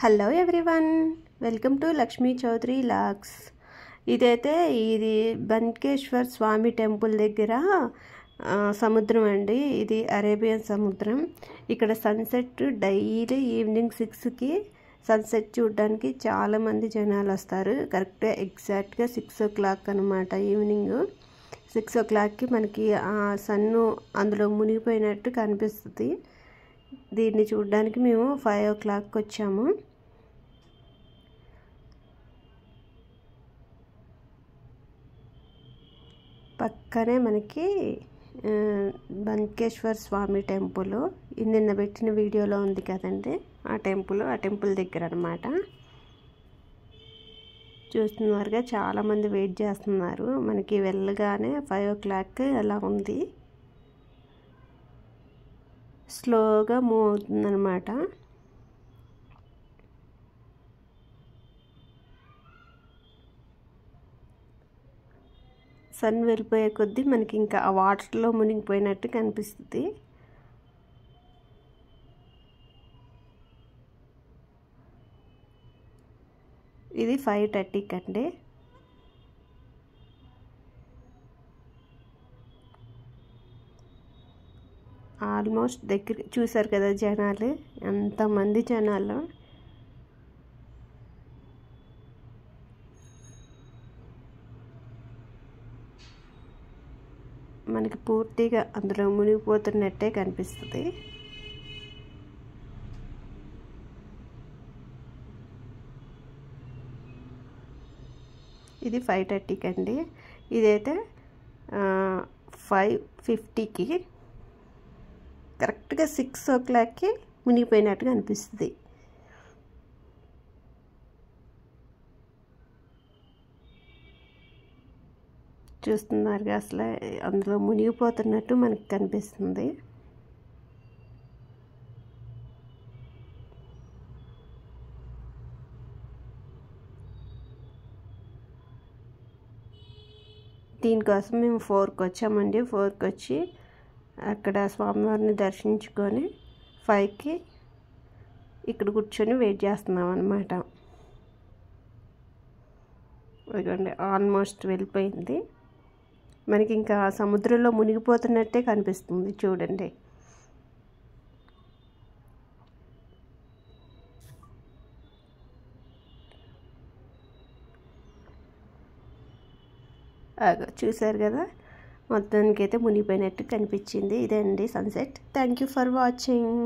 Hello everyone, welcome to Lakshmi Chowdary vlogs. ఇది బన్కేశ్వర్ స్వామి temple దగ్గర సముద్రం అండి. ఇది అరేబియన్ సముద్రం. ఇక్కడ సన్సెట్ డైలీ ఈవినింగ్ 6కి సన్సెట్ చూడడానికి చాలామంది జనాలు వస్తారు. కరెక్ట్గా ఎగ్జాక్ట్గా 6 o'clock అనమాట. ఈవినింగ్ 6 o'clockకి మనకి ఆ సన్ను అందులో మునిగిపోయినట్టు కనిపిస్తుంది. దీన్ని చూడడానికి మేము 5 o'clockకి వచ్చాము. పక్కనే మనకి బన్కేశ్వర్ స్వామి టెంపుల్ నిన్న పెట్టిన వీడియోలో ఉంది కదండి, ఆ టెంపుల్ దగ్గర అనమాట. చూస్తున్నారుగా, చాలామంది వెయిట్ చేస్తున్నారు. మనకి వెళ్ళగానే 5 o'clock అలా ఉంది. స్లోగా మూవ్ అవుతుందన్నమాట. సన్ వెళ్ళిపోయే కొద్దీ మనకి ఇంకా ఆ వాటర్లో మునిగిపోయినట్టు కనిపిస్తుంది. ఇది 5:30కి అండి. ఆల్మోస్ట్ దగ్గర చూసారు కదా జనాలు, ఎంతమంది జనాలు. మనకి పూర్తిగా అందులో మునిగిపోతున్నట్టే కనిపిస్తుంది. ఇది 5:30కి అండి. ఇదైతే 5:50కి కరెక్ట్గా 6 o'clockకి మునిగిపోయినట్టుగా అనిపిస్తుంది. చూస్తున్నారుగా, అసలు అందులో మునిగిపోతున్నట్టు మనకు కనిపిస్తుంది. దీనికోసం మేము 4కి వచ్చామండి. 4కి వచ్చి అక్కడ స్వామివారిని దర్శించుకొని 5కి ఇక్కడ కూర్చొని వెయిట్ చేస్తున్నాం అన్నమాట. ఇదిగోండి, ఆల్మోస్ట్ వెళ్ళిపోయింది. మనకి ఇంకా సముద్రంలో మునిగిపోతున్నట్టే కనిపిస్తుంది. చూడండి, చూసారు కదా, మొత్తానికైతే మునిగిపోయినట్టు కనిపించింది. ఇదే అండి sunset. Thank you for watching.